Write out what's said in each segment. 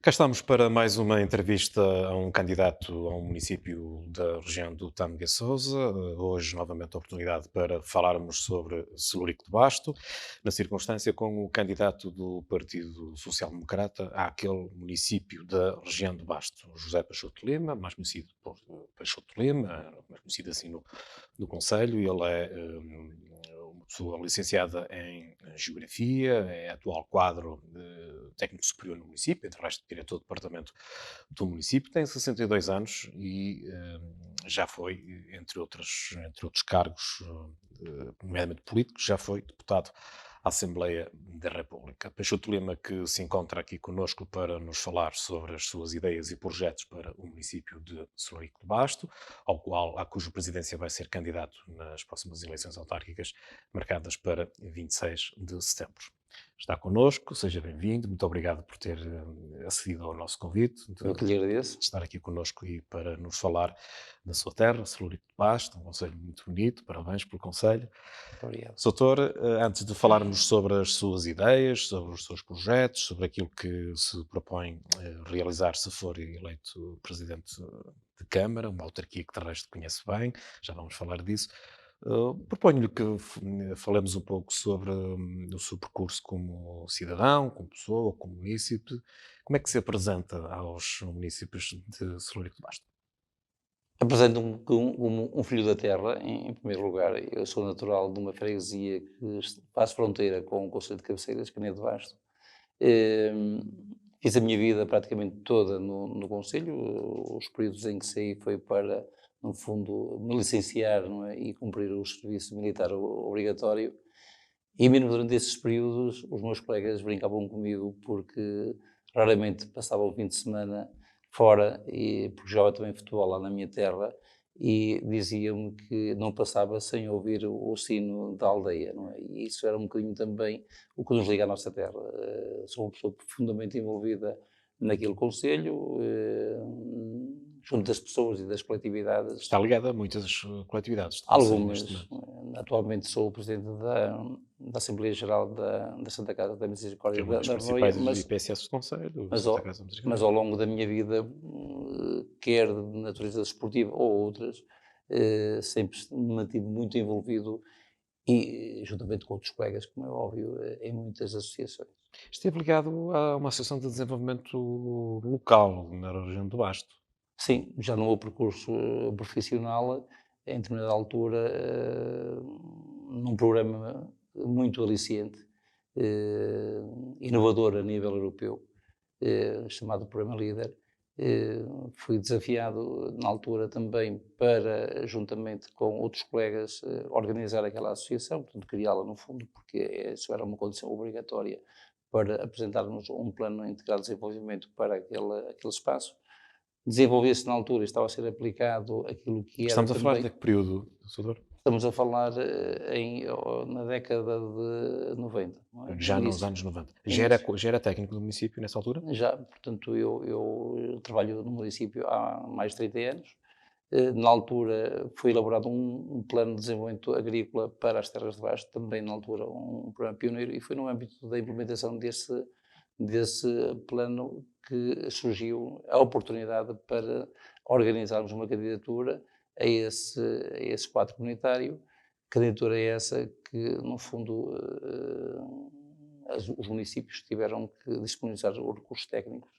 Cá estamos para mais uma entrevista a um candidato a um município da região do Tâmega e Sousa. Hoje, novamente, a oportunidade para falarmos sobre Celurico de Basto, na circunstância com o candidato do Partido Social Democrata àquele município da região de Basto, José Peixoto de Lima, mais conhecido por Peixoto de Lima, mais conhecido assim no Conselho. Ele é uma pessoa licenciada em Geografia, é atual quadro técnico superior no município, entre o resto, diretor do departamento do município. Tem 62 anos e já foi, entre outros cargos, nomeadamente políticos, já foi deputado à Assembleia da República. Peixoto Lima, que se encontra aqui conosco para nos falar sobre as suas ideias e projetos para o município de Celurico de Basto, à cuja presidência vai ser candidato nas próximas eleições autárquicas, marcadas para 26 de setembro. Está connosco, seja bem-vindo, muito obrigado por ter acedido ao nosso convite, Eu que lhe agradeço. de estar aqui connosco e para nos falar da sua terra, Celurico de Basto, um concelho muito bonito, parabéns pelo concelho. Muito obrigado. Soutor, antes de falarmos sobre as suas ideias, sobre os seus projetos, sobre aquilo que se propõe realizar se for eleito presidente de Câmara, uma autarquia que de resto conhece bem, já vamos falar disso. Proponho-lhe que falemos um pouco sobre o seu percurso como cidadão, como pessoa, como munícipe. Como é que se apresenta aos municípios de Celurico de Basto? Apresento-me como um filho da terra, em primeiro lugar. Eu sou natural de uma freguesia que faz fronteira com o concelho de Cabeceiras, Canedo de Basto. Hum, Fiz a minha vida praticamente toda no concelho. Os períodos em que saí foi para, no fundo, me licenciar, não é? E cumprir o serviço militar obrigatório. E mesmo durante esses períodos, os meus colegas brincavam comigo porque raramente passava o fim de semana fora, porque jogava também futebol lá na minha terra, e diziam-me que não passava sem ouvir o sino da aldeia, não é? E isso era um bocadinho também o que nos liga à nossa terra. Sou uma pessoa profundamente envolvida naquele concelho, junto das pessoas e das coletividades. Está ligado a muitas coletividades do Conselho neste Algumas. momento, Atualmente sou o presidente da Assembleia Geral da Santa Casa da que é Misericórdia uma das da Arnoia, principais IPSS do Conselho, mas, Santa ao, Casa da mas Misericórdia. ao longo da minha vida, quer de natureza desportiva ou outras, sempre me mantive muito envolvido e, juntamente com outros colegas, como é óbvio, em muitas associações. Esteve ligado a uma associação de desenvolvimento local na região do Basto. Sim, já no meu percurso profissional, em determinada altura, num programa muito aliciente, eh, inovador a nível europeu, chamado Programa Líder, eh, fui desafiado na altura também para, juntamente com outros colegas, organizar aquela associação, portanto criá-la no fundo, porque isso era uma condição obrigatória para apresentarmos um plano integrado de desenvolvimento para aquele espaço. Desenvolvia-se na altura e estava a ser aplicado aquilo que era Estamos a falar também. de que período, Soutor? Estamos a falar na década de 90, não é? Já nos anos 90. Início. Já era técnico do município nessa altura? Já, portanto, eu trabalho no município há mais de 30 anos. Na altura foi elaborado um plano de desenvolvimento agrícola para as terras de baixo, também na altura um programa pioneiro, e foi no âmbito da implementação desse plano que surgiu a oportunidade para organizarmos uma candidatura a esse quadro comunitário. Candidatura essa que, no fundo, os municípios tiveram que disponibilizar os recursos técnicos,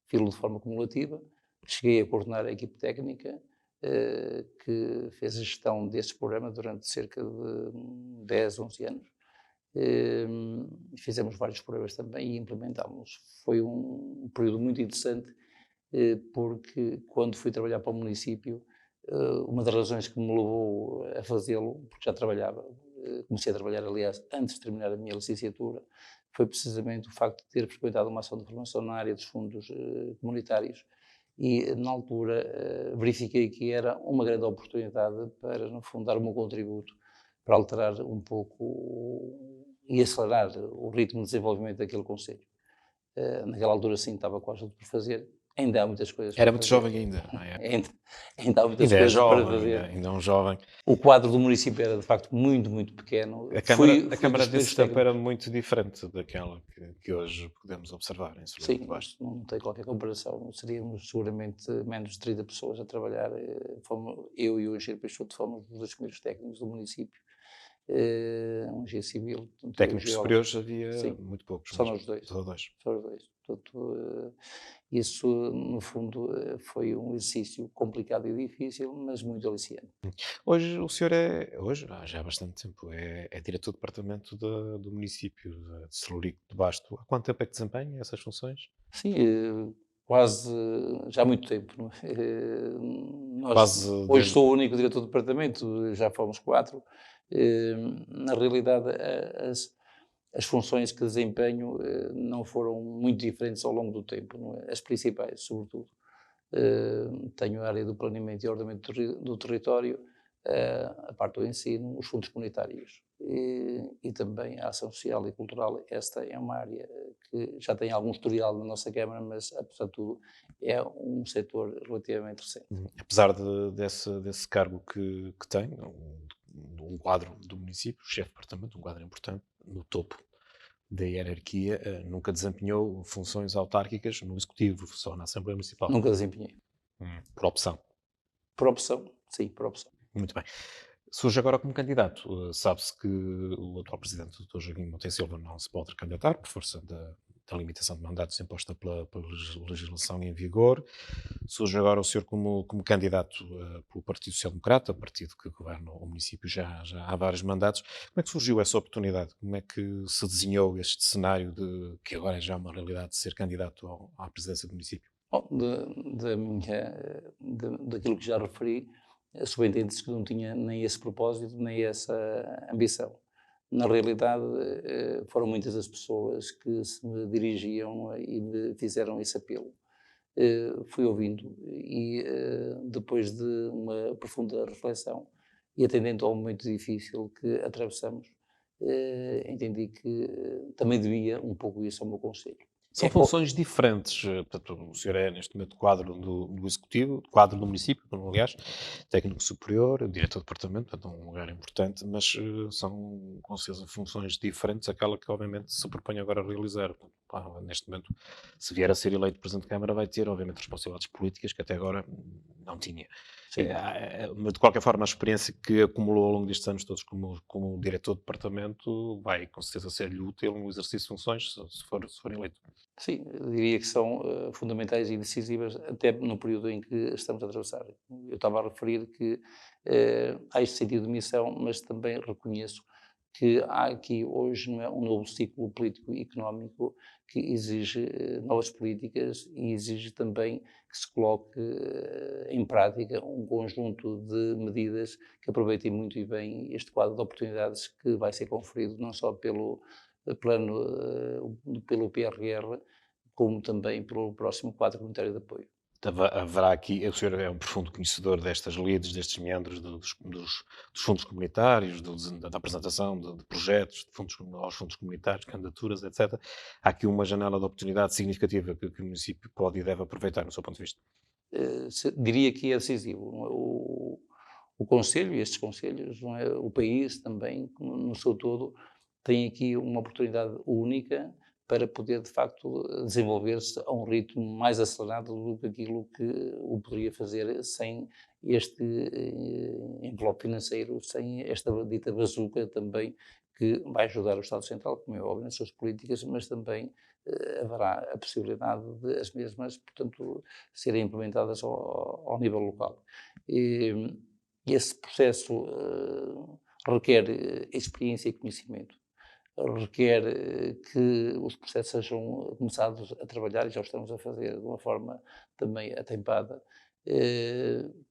filo de forma cumulativa. Cheguei a coordenar a equipe técnica que fez a gestão deste programa durante cerca de 10, 11 anos. Fizemos vários programas também e implementámos. Foi um período muito interessante, porque quando fui trabalhar para o município, uma das razões que me levou a fazê-lo, porque já trabalhava, comecei a trabalhar, aliás, antes de terminar a minha licenciatura, foi precisamente o facto de ter frequentado uma ação de formação na área dos fundos comunitários e, na altura, verifiquei que era uma grande oportunidade para, no fundo, dar o meu contributo para alterar um pouco e acelerar o ritmo de desenvolvimento daquele concelho. Naquela altura, sim, estava quase tudo por fazer. ainda há muitas coisas Era para muito fazer. jovem ainda, não é? Ainda, ainda há muitas Ainda é coisas para jovem, fazer. ainda é um jovem. O quadro do município era, de facto, muito, muito pequeno. A Câmara, Fui, a fui Câmara dos desse primeiros tempo era técnicos. muito diferente daquela que hoje podemos observar em Solurico de Sim, Basto. isso não tem qualquer comparação. Seríamos seguramente menos de 30 pessoas a trabalhar. Eu e o engenheiro Peixoto fomos os dois primeiros técnicos do município. Um engenheiro civil, portanto, eu Técnicos geólogo. superiores havia Sim, muito poucos só mesmo, nós dois. só dois. Só os dois. Portanto, isso, no fundo, foi um exercício complicado e difícil, mas muito aliciante. Hoje o senhor hoje, já há bastante tempo, é diretor do departamento do município de Celurico de Basto. Há quanto tempo é que desempenha essas funções? Sim, quase já há muito tempo, não é? Quase Hoje desde. sou o único diretor do departamento, já fomos 4. Na realidade, as funções que desempenho não foram muito diferentes ao longo do tempo, não é? As principais, sobretudo. Tenho a área do planeamento e ordenamento do território, a parte do ensino, os fundos comunitários e também a ação social e cultural. Esta é uma área que já tem algum historial na nossa Câmara, mas, apesar de tudo, é um setor relativamente recente. Apesar desse cargo que tem, um quadro do município, chefe de departamento, um quadro importante, no topo da hierarquia, nunca desempenhou funções autárquicas no Executivo, só na Assembleia Municipal, Nunca desempenhei. por opção. Por opção, sim, por opção. Muito bem. Surge agora como candidato. Sabe-se que o atual presidente, o Dr. Joaquim Monteiro Silva, não se pode candidatar por força da limitação de mandatos imposta pela legislação em vigor. Surge agora o senhor como candidato pelo Partido Social Democrata, partido que governa o município já há vários mandatos. Como é que surgiu essa oportunidade? Como é que se desenhou este cenário de que agora é já uma realidade de ser candidato à presidência do município? Bom, daquilo que já referi, subentende-se que não tinha nem esse propósito, nem essa ambição. Na realidade, foram muitas as pessoas que se me dirigiam e me fizeram esse apelo. Fui ouvindo e, depois de uma profunda reflexão e atendendo ao momento difícil que atravessamos, entendi que também devia um pouco isso ao meu conselho. São funções diferentes. Portanto, o senhor é, neste momento, quadro do Executivo, quadro do município, aliás, técnico superior, diretor de departamento, portanto, um lugar importante, mas são, com certeza, funções diferentes àquela que, obviamente, se propõe agora a realizar. Pá, neste momento, se vier a ser eleito Presidente de Câmara, vai ter, obviamente, responsabilidades políticas que até agora não tinha. Sim, Mas, de qualquer forma, a experiência que acumulou ao longo destes anos todos como diretor de departamento vai, com certeza, ser-lhe útil no exercício de funções, se for eleito. sim, eu diria que são fundamentais e decisivas até no período em que estamos a atravessar. Eu estava a referir que há este sentido de missão, mas também reconheço que há aqui hoje, não é, um novo ciclo político e económico que exige novas políticas e exige também que se coloque em prática um conjunto de medidas que aproveitem muito e bem este quadro de oportunidades que vai ser conferido não só pelo plano, pelo PRR, como também pelo próximo quadro comunitário de apoio. Haverá aqui, o senhor é um profundo conhecedor destas lides, destes meandros dos fundos comunitários, da apresentação de projetos de fundos, aos fundos comunitários, candidaturas, etc. Há aqui uma janela de oportunidade significativa que o município pode e deve aproveitar, no seu ponto de vista. Diria que é decisivo. Não é? O Conselho e estes Conselhos, não é? O país também, no seu todo, tem aqui uma oportunidade única para poder, de facto, desenvolver-se a um ritmo mais acelerado do que aquilo que o poderia fazer sem este envelope financeiro, sem esta dita bazuca também, que vai ajudar o Estado Central, como é óbvio, nas suas políticas, mas também haverá a possibilidade de as mesmas, portanto, serem implementadas ao nível local. E esse processo requer experiência e conhecimento, requer que os processos sejam começados a trabalhar, e já o estamos a fazer de uma forma também atempada,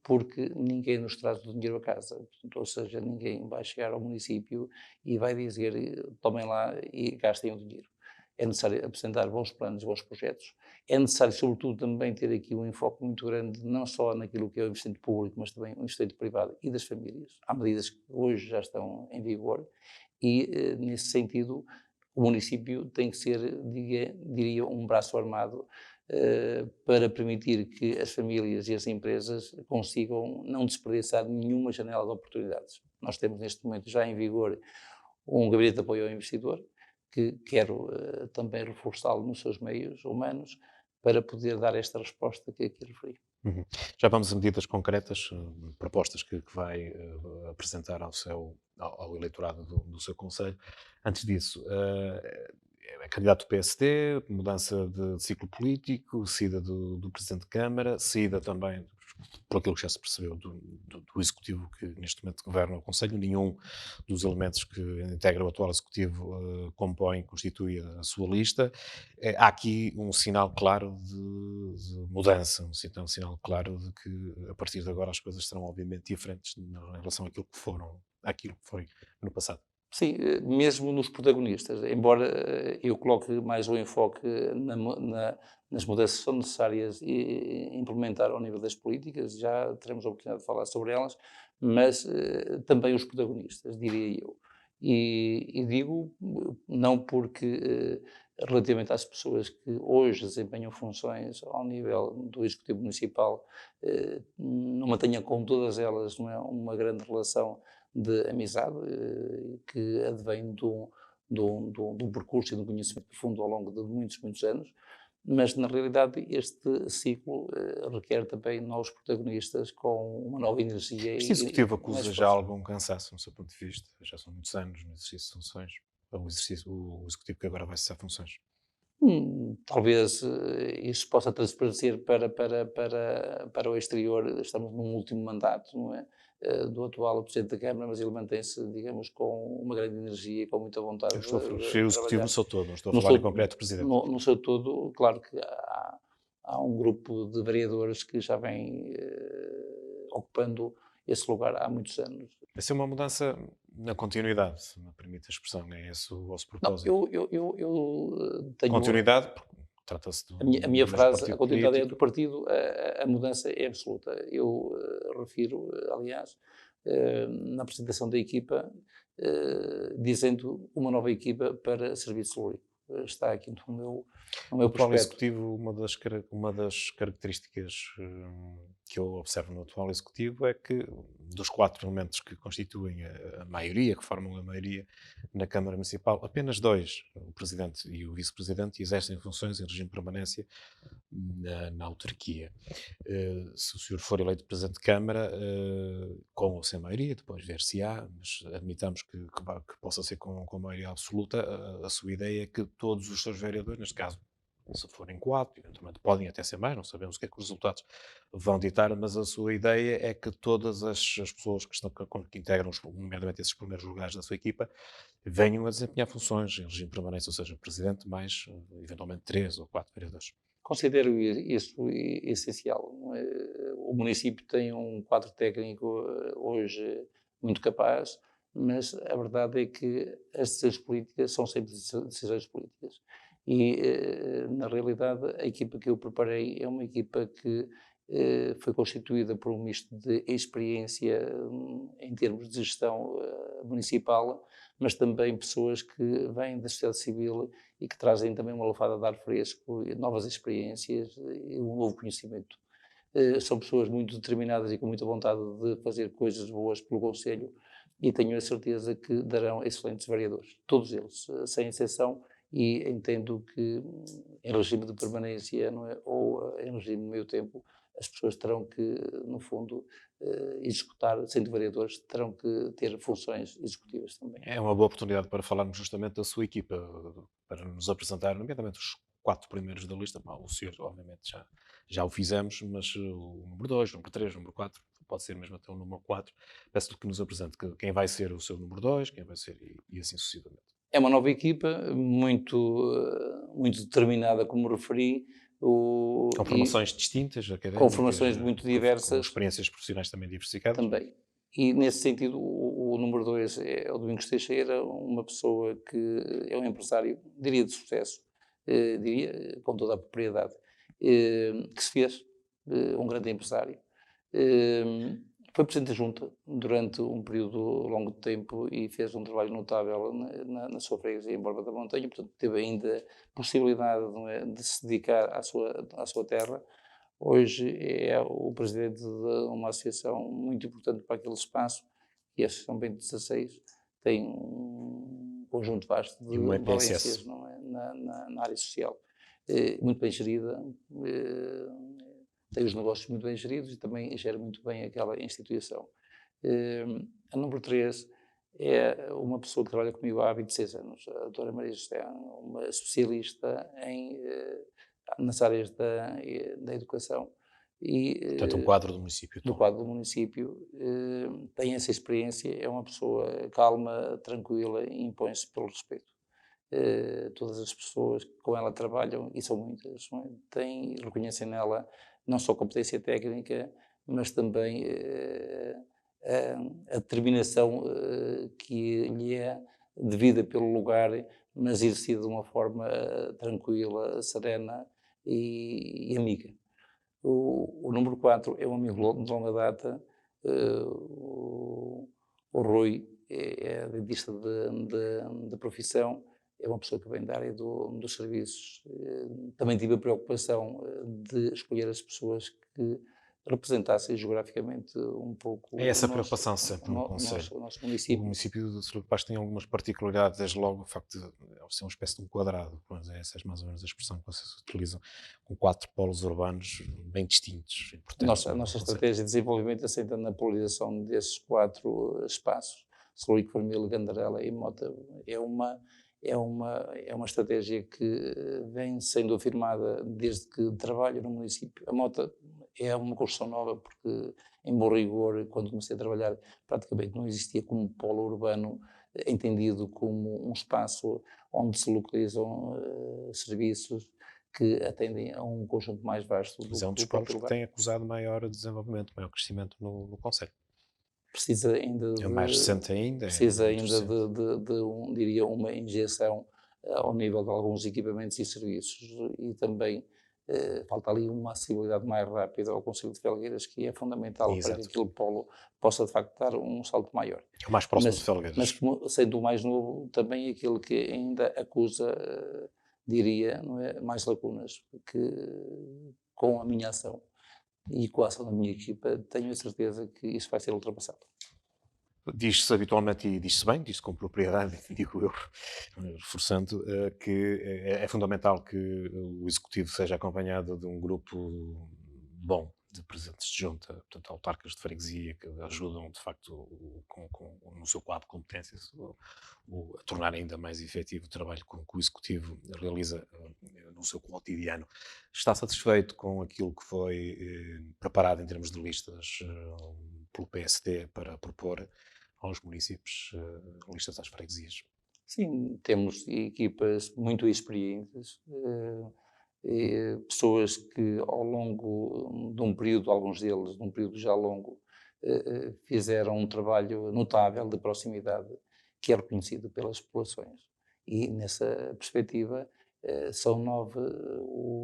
porque ninguém nos traz o dinheiro a casa, portanto, ou seja, ninguém vai chegar ao município e vai dizer tomem lá e gastem o dinheiro. É necessário apresentar bons planos, bons projetos. É necessário, sobretudo, também ter aqui um enfoque muito grande, não só naquilo que é o investimento público, mas também o investimento privado e das famílias. Há medidas que hoje já estão em vigor e, nesse sentido, o município tem que ser, diria, um braço armado para permitir que as famílias e as empresas consigam não desperdiçar nenhuma janela de oportunidades. Nós temos neste momento já em vigor um gabinete de apoio ao investidor, que quero também reforçá-lo nos seus meios humanos para poder dar esta resposta que aqui referi. Uhum. Já vamos a medidas concretas, propostas que vai apresentar ao eleitorado do seu Conselho. Antes disso, é candidato do PSD, mudança de ciclo político, saída do Presidente de Câmara, saída também, por aquilo que já se percebeu, do Executivo que neste momento governa o Conselho. Nenhum dos elementos que integram o atual Executivo constitui a sua lista. Há aqui um sinal claro de mudança, um sinal claro de que a partir de agora as coisas serão obviamente diferentes em relação àquilo que foi no passado. Sim, mesmo nos protagonistas, embora eu coloque mais o enfoque nas mudanças que são necessárias implementar ao nível das políticas, já teremos a oportunidade de falar sobre elas, mas também os protagonistas, diria eu. E digo não porque, relativamente às pessoas que hoje desempenham funções ao nível do Executivo Municipal, não mantenha com todas elas uma grande relação de amizade, que advém de um percurso e de um conhecimento profundo ao longo de muitos, muitos anos, mas na realidade este ciclo requer também novos protagonistas com uma nova energia Este Executivo e mais acusa já força. algum cansaço, no seu ponto de vista? Já são muitos anos no exercício de funções. O Executivo que agora vai cessar funções. Talvez isso possa transparecer para o exterior. Estamos num último mandato, não é? Do atual Presidente da Câmara, mas ele mantém-se, digamos, com uma grande energia e com muita vontade Eu estou a de referir o Executivo no trabalhar. seu todo, não estou a No falar em seu, concreto do Presidente. no seu todo, claro que há um grupo de vereadores que já vem ocupando esse lugar há muitos anos. Vai ser uma mudança na continuidade, se me permite a expressão, é esse o vosso Não, propósito. eu tenho Continuidade, porque trata-se a minha do mesmo frase, a partido continuidade é do político. partido, a mudança é absoluta. Eu refiro, aliás, na apresentação da equipa, dizendo uma nova equipa para serviço público. Está aqui no meu O atual prospecto. Executivo, uma das características que eu observo no atual Executivo é que, dos 4 elementos que constituem a maioria, que formam a maioria na Câmara Municipal, apenas 2, o Presidente e o Vice-Presidente, exercem funções em regime de permanência na autarquia. Se o senhor for eleito Presidente de Câmara, com ou sem maioria, depois ver-se-á, mas admitamos que possa ser com maioria absoluta, a sua ideia é que todos os seus vereadores, neste caso, se forem 4, eventualmente podem até ser mais, não sabemos o que é que os resultados vão ditar, mas a sua ideia é que todas as pessoas que integram, nomeadamente esses primeiros lugares da sua equipa, venham a desempenhar funções em regime de permanência, ou seja, o Presidente mais, eventualmente, 3 ou 4 vereadores. Considero isso essencial. O município tem um quadro técnico hoje muito capaz, mas a verdade é que as decisões políticas são sempre decisões políticas. E, na realidade, a equipa que eu preparei é uma equipa que foi constituída por um misto de experiência em termos de gestão municipal, mas também pessoas que vêm da sociedade civil e que trazem também uma lufada de ar fresco, novas experiências e um novo conhecimento. São pessoas muito determinadas e com muita vontade de fazer coisas boas pelo Conselho e tenho a certeza que darão excelentes vereadores, todos eles, sem exceção, e entendo que em regime de permanência, não é, ou em regime de meio tempo, as pessoas terão que, no fundo, executar, sendo vereadores, terão que ter funções executivas também. É uma boa oportunidade para falarmos justamente da sua equipa, para nos apresentar, nomeadamente os 4 primeiros da lista. Bom, o senhor, obviamente, já o fizemos, mas o número 2, o número 3, o número 4, pode ser mesmo até o número 4. Peço-lhe que nos apresente quem vai ser o seu número 2, quem vai ser, e assim sucessivamente. É uma nova equipa, muito determinada, como referi, Com e formações distintas, com académicas, formações muito com diversas experiências profissionais também diversificadas. também. E, nesse sentido, o número 2 é o Domingos Teixeira, uma pessoa que é um empresário, diria de sucesso, diria com toda a propriedade, que se fez um grande empresário. Foi Presidente da Junta durante um período longo de tempo e fez um trabalho notável na sua freguesia em Borba da Montanha, portanto teve ainda possibilidade, não é, de se dedicar à sua terra. Hoje é o presidente de uma associação muito importante para aquele espaço, e a Associação Bento XVI tem um conjunto vasto E uma de EPSS. valências, não é, na área social. Muito bem gerida, eh, tem os negócios muito bem geridos e também gera muito bem aquela instituição. Eh, a número 3 é uma pessoa que trabalha comigo há 26 anos, a doutora Maria José, uma especialista nas áreas da educação e Portanto, um quadro do município do todo. quadro do município, tem essa experiência, é uma pessoa calma, tranquila e impõe-se pelo respeito. Todas as pessoas que com ela trabalham, e são muitas, não é? Reconhecem nela não só competência técnica, mas também a determinação que lhe é devida pelo lugar, mas exercida de uma forma tranquila, serena e amiga. O número 4 é um amigo de longa data, o Rui é dentista de profissão, é uma pessoa que vem da área dos serviços. Também tive a preocupação de escolher as pessoas que representassem geograficamente um pouco É essa preocupação sempre no Conselho. o nosso O município. município de Cerro de Pastos tem algumas particularidades, desde logo o facto de ser uma espécie de um quadrado, mas essa é mais ou menos a expressão que vocês utilizam, com 4 polos urbanos bem distintos, importantes A no nossa Conselho. estratégia de desenvolvimento assenta na polarização desses 4 espaços, Celurico, Vermelho, Gandarela e Mota. É uma estratégia que vem sendo afirmada desde que trabalho no município. A Mota é uma construção nova porque, em bom rigor, quando comecei a trabalhar, praticamente não existia como polo urbano entendido como um espaço onde se localizam serviços que atendem a um conjunto mais vasto Mas do é um que dos o polos próprio que lugar. tem acusado maior desenvolvimento, maior crescimento no Conselho. Precisa ainda É o mais recente ainda, é muito recente. diria, uma injeção ao nível de alguns equipamentos e serviços, e também falta ali uma acessibilidade mais rápida ao Conselho de Felgueiras, que é fundamental para que Exato. aquele polo possa de facto dar um salto maior. É o mais próximo de Mas, Felgueiras. sendo o mais novo, também aquele que ainda acusa, diria, não é, mais lacunas, que com a minha ação e com a ação da minha equipa, tenho a certeza que isso vai ser ultrapassado. Diz-se habitualmente, e diz-se bem, diz-se com propriedade, digo eu, reforçando, que é fundamental que o Executivo seja acompanhado de um grupo bom de presidentes de junta, portanto, autarcas de freguesia, que ajudam, de facto, no seu quadro de competências, a tornar ainda mais efetivo o trabalho que o Executivo realiza no seu cotidiano. Está satisfeito com aquilo que foi preparado em termos de listas pelo PSD para propor aos municípios, listas às freguesias? Sim, temos equipas muito experientes, pessoas que ao longo de um período, alguns deles, de um período já longo, fizeram um trabalho notável de proximidade que é reconhecido pelas populações. E nessa perspectiva, são 9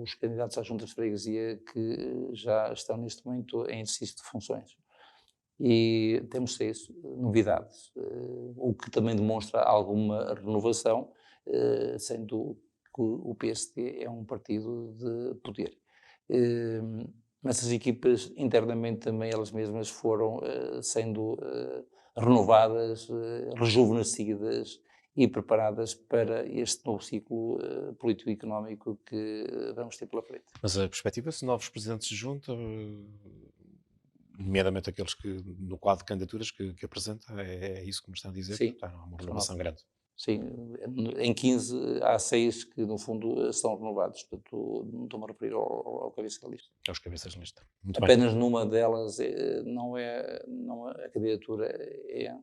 os candidatos à Junta de Freguesia que já estão neste momento em exercício de funções. E temos 6 novidades, o que também demonstra alguma renovação, sendo que o PSD é um partido de poder. Eh, mas as equipas internamente também elas mesmas foram sendo renovadas, rejuvenescidas e preparadas para este novo ciclo político-económico que vamos ter pela frente. Mas a perspectiva, se novos presidentes de junta, nomeadamente aqueles que, no quadro de candidaturas que apresenta, é isso que me está a dizer, Sim, portanto, há uma são renovação 9. grande. Sim, em 15 há 6 que no fundo são renovados, portanto não estou-me a referir ao cabeça da lista. Aos cabeças de lista. Muito bem. Apenas numa delas a candidatura é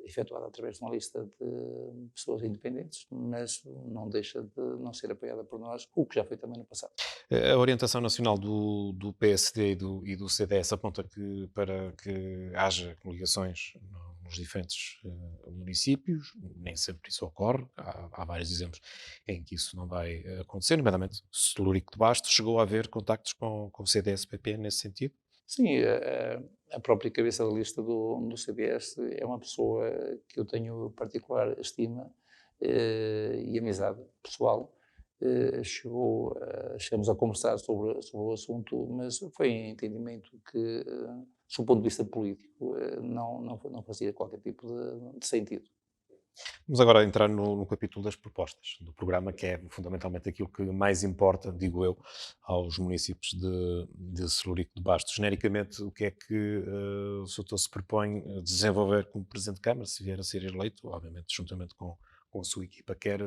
efetuada através de uma lista de pessoas independentes, mas não deixa de não ser apoiada por nós, o que já foi também no passado. A orientação nacional do PSD e do CDS aponta para que haja coligações nos diferentes municípios, nem sempre isso ocorre, há vários exemplos em que isso não vai acontecer, nomeadamente Celurico de Basto chegou a haver contactos com o CDS-PP nesse sentido? Sim, a própria cabeça da lista do CDS é uma pessoa que eu tenho particular estima e amizade pessoal. Chegamos a conversar sobre o assunto, mas foi em entendimento que, sob o ponto de vista político, não fazia qualquer tipo de sentido. Vamos agora entrar no capítulo das propostas do programa, que é fundamentalmente aquilo que mais importa, digo eu, aos municípios de Celurico de Basto. Genericamente, o que é que o Sr. se propõe desenvolver como Presidente de Câmara, se vier a ser eleito, obviamente juntamente com a sua equipa, quer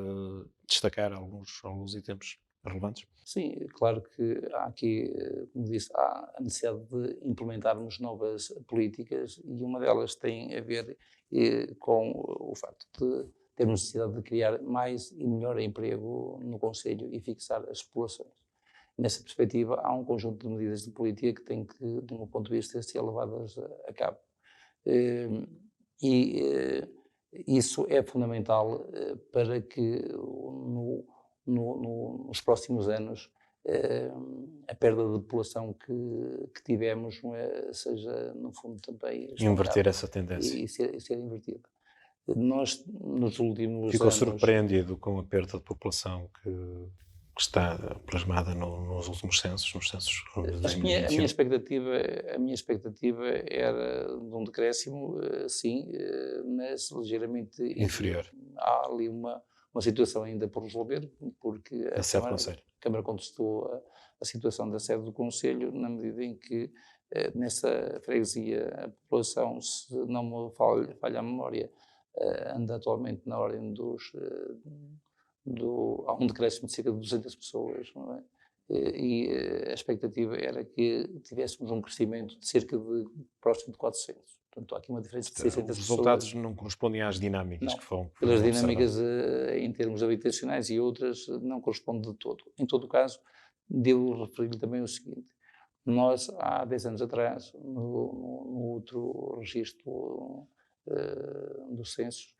destacar alguns itens relevantes? Sim, claro que há aqui, como disse, há a necessidade de implementarmos novas políticas e uma delas tem a ver com o facto de termos necessidade de criar mais e melhor emprego no Conselho e fixar as populações. Nessa perspectiva, há um conjunto de medidas de política que têm que, do meu ponto de vista, ser levadas a cabo. Eh, E isso é fundamental para que nos próximos anos eh, a perda de população que tivemos não seja, no fundo, também Inverter estancada essa tendência. e ser invertida. Nós, nos últimos Ficou anos, surpreendido com a perda de população que está plasmada nos últimos censos, nos censos de a minha 2021. expectativa, a minha expectativa era de um decréscimo, sim, mas ligeiramente inferior. Inferior, Há ali uma situação ainda por resolver, porque a sede do Conselho. A Câmara contestou a situação da sede do Conselho, na medida em que nessa freguesia a população, se não me falha a memória, anda atualmente na ordem há um decréscimo de cerca de 200 pessoas, não é? A expectativa era que tivéssemos um crescimento de cerca de próximo de 400. Portanto, há aqui uma diferença de 600 Os pessoas. resultados não correspondem às dinâmicas Não, que foram pelas observadas. dinâmicas em termos habitacionais e outras, não corresponde de todo. Em todo o caso, devo referir-lhe também o seguinte: nós, há 10 anos atrás, no outro registro dos censos,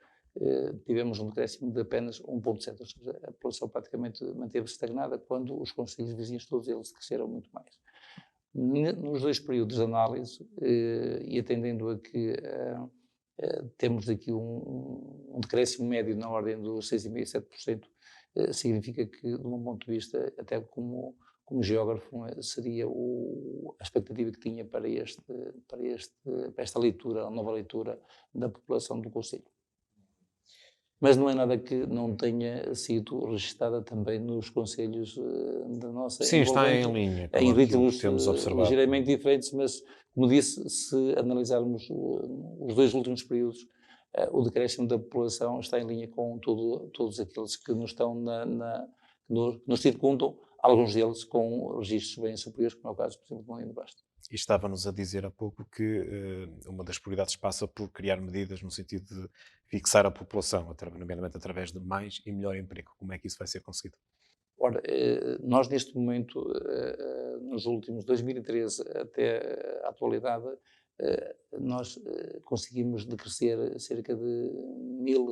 tivemos um decréscimo de apenas 1,7, ou seja, a população praticamente manteve-se estagnada quando os concelhos vizinhos, todos eles, cresceram muito mais. Nos dois períodos de análise, e atendendo a que temos aqui um decréscimo médio na ordem dos 6,5% a 7%, significa que, de um ponto de vista, até como geógrafo, seria a expectativa que tinha para esta leitura, a nova leitura da população do Conselho. Mas não é nada que não tenha sido registada também nos conselhos da nossa Sim, está em envolvente, linha em com aquilo que ritmos temos observado. ligeiramente diferentes, mas, como disse, se analisarmos os dois últimos períodos, o decréscimo da população está em linha com todos aqueles que nos estão que nos circundam, alguns deles com registros bem superiores, como é o caso, por exemplo, de Moinho de Basto. E estava-nos a dizer há pouco que uma das prioridades passa por criar medidas no sentido de fixar a população, nomeadamente através de mais e melhor emprego. Como é que isso vai ser conseguido? Ora, nós neste momento, nos últimos 2013 até a atualidade, nós conseguimos decrescer cerca de 1000,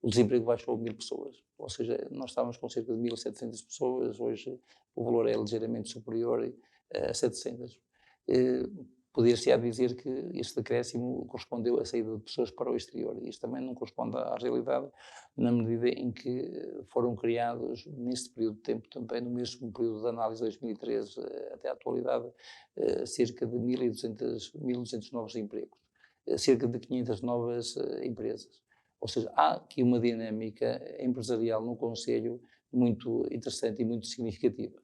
o desemprego baixou 1000 pessoas. Ou seja, nós estávamos com cerca de 1700 pessoas, hoje o valor é ligeiramente superior a 700. Poder-se-á dizer que este decréscimo correspondeu à saída de pessoas para o exterior. E isto também não corresponde à realidade, na medida em que foram criados, neste período de tempo também, no mesmo período de análise, 2013 até à atualidade, cerca de 1.200 novos empregos, cerca de 500 novas empresas. Ou seja, há aqui uma dinâmica empresarial no Conselho muito interessante e muito significativa.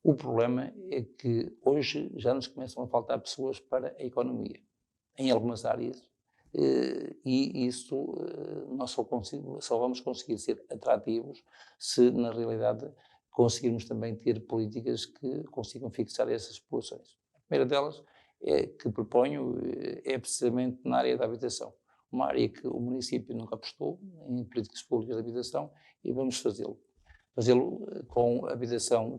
O problema é que hoje já nos começam a faltar pessoas para a economia, em algumas áreas, e isso nós só vamos conseguir ser atrativos se, na realidade, conseguirmos também ter políticas que consigam fixar essas populações. A primeira delas que proponho é precisamente na área da habitação, uma área que o município nunca apostou em políticas públicas de habitação e vamos fazê-lo. Fazê-lo com habitação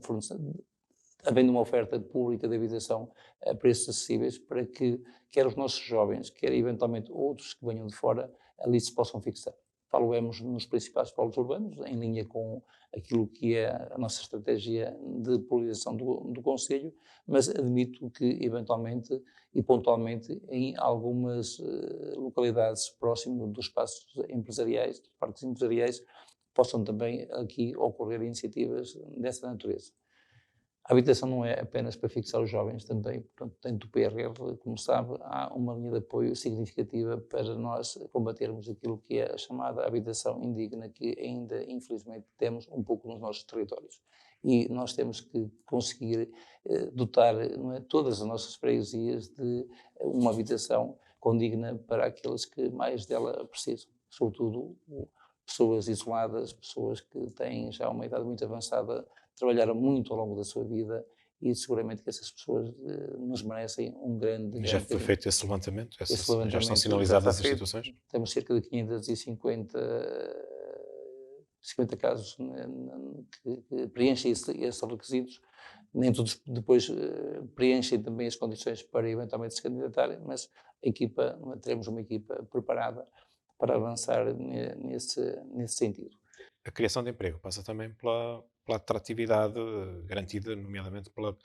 havendo uma oferta pública de habitação a preços acessíveis para que quer os nossos jovens, quer eventualmente outros que venham de fora, ali se possam fixar. falo-emos nos principais polos urbanos, em linha com aquilo que é a nossa estratégia de polarização do concelho, mas admito que eventualmente e pontualmente em algumas localidades próximo dos espaços empresariais, dos parques empresariais, possam também aqui ocorrer iniciativas dessa natureza. A habitação não é apenas para fixar os jovens, também, portanto, dentro do PRR, como sabe, há uma linha de apoio significativa para nós combatermos aquilo que é a chamada habitação indigna, que ainda, infelizmente, temos um pouco nos nossos territórios. E nós temos que conseguir dotar, não é, todas as nossas freguesias de uma habitação condigna para aqueles que mais dela precisam, sobretudo pessoas isoladas, pessoas que têm já uma idade muito avançada, trabalharam muito ao longo da sua vida e seguramente que essas pessoas nos merecem um grande, Já grande foi carinho. feito esse levantamento? Esse Já estão levantamento já está sinalizadas as feito, situações? temos cerca de 550 50 casos que preenchem esses requisitos, nem todos depois preenchem também as condições para eventualmente se candidatarem, mas a equipa, teremos uma equipa preparada para avançar nesse sentido. A criação de emprego passa também pela atratividade garantida, nomeadamente pela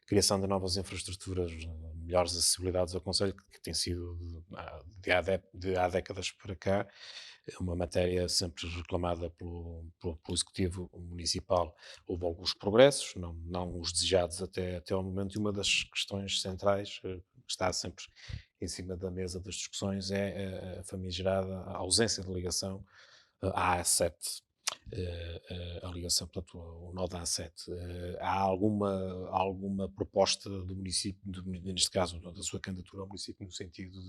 criação de novas infraestruturas, melhores acessibilidades ao Conselho, que tem sido de há décadas para cá uma matéria sempre reclamada pelo Executivo Municipal. Houve alguns progressos, não os desejados até ao momento, e uma das questões centrais que está sempre em cima da mesa das discussões é a famigerada ausência de ligação à A7. A ligação, portanto, o nó da A7. Há alguma proposta do município, neste caso, da sua candidatura ao município, no sentido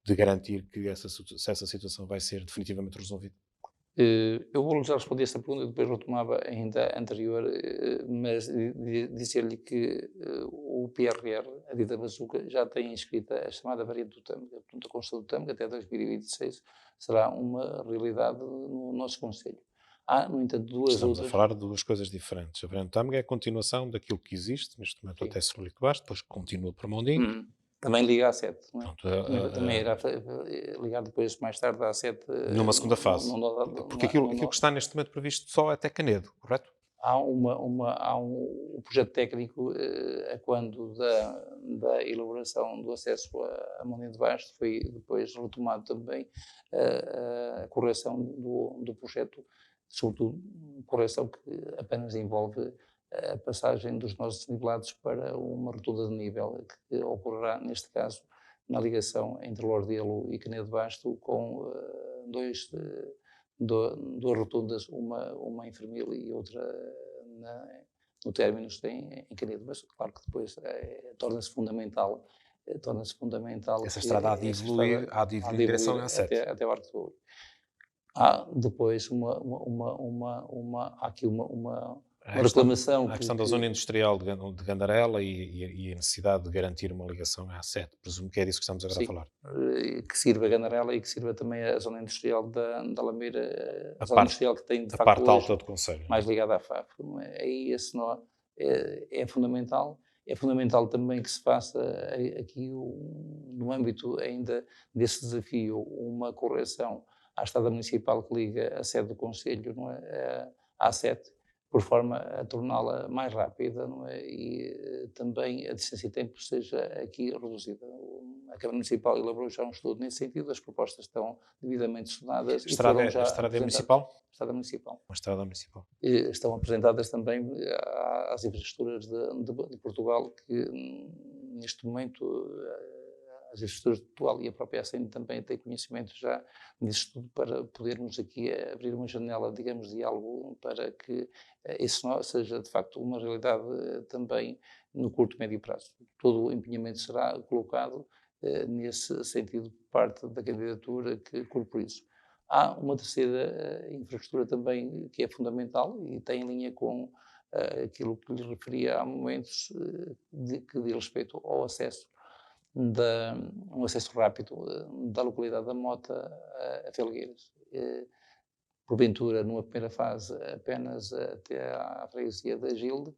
de garantir que se essa situação vai ser definitivamente resolvida? Eu vou já responder esta pergunta e depois retomava ainda a anterior, mas dizer-lhe que o PRR, a Dita Bazuca, já tem inscrita a chamada variante do Tâmega. Portanto, a construção do Tâmega até 2026 será uma realidade no nosso Conselho. Há, no entanto, duas Estamos a outras. falar de duas coisas diferentes. A Variante Tâmega é a continuação daquilo que existe, neste momento Sim. até Solurico Basto, depois continua para Mondinho. Também liga à 7, não é? Pronto, Também irá ligar depois, mais tarde, à 7. numa segunda fase. Porque aquilo que está neste momento previsto só é até Canedo, correto? Há um projeto técnico a quando da elaboração do acesso a Monte de Basto foi depois retomado também a correção do projeto, sobretudo correção que apenas envolve a passagem dos nós desnivelados para uma rotunda de nível que ocorrerá neste caso na ligação entre Lordelo e Canedo de Basto com duas rotundas, uma em Fermil e outra no términos em Canedo, mas claro que depois torna-se fundamental Essa que estrada essa estrada há de evoluir há em de direção evoluir à A7. até o Arco do Ouro. Há depois há aqui uma reclamação A questão da zona industrial de Gandarela e a necessidade de garantir uma ligação à A7. Presumo que é disso que estamos agora a sim, falar. que sirva a Gandarela e que sirva também a zona industrial da Lameira, a A zona parte, industrial que tem de a facto parte hoje alta do Conselho. mais ligada à FAF. Não é? Aí esse nó é fundamental. É fundamental também que se faça aqui, no âmbito ainda desse desafio, uma correção à estrada municipal que liga a sede do Conselho, não é? À A7, por forma a torná-la mais rápida, não é? E também a distância de tempo seja aqui reduzida. A Câmara Municipal elaborou já um estudo nesse sentido, as propostas estão devidamente estudadas e foram já A estrada é apresentadas. municipal? Estrada Municipal. Uma estrada municipal. Estão apresentadas também às infraestruturas de Portugal, que neste momento as infraestruturas de Portugal e a própria ACN também têm conhecimento já disso tudo para podermos aqui abrir uma janela, digamos, de diálogo para que esse nó seja de facto uma realidade também no curto e médio prazo. Todo o empenhamento será colocado nesse sentido por parte da candidatura que por isso. Há uma terceira infraestrutura também que é fundamental e tem em linha com aquilo que lhe referia há momentos, que diz respeito ao acesso, um acesso rápido da localidade da Mota a Felgueiras. Porventura, numa primeira fase, apenas até à freguesia da Gilde,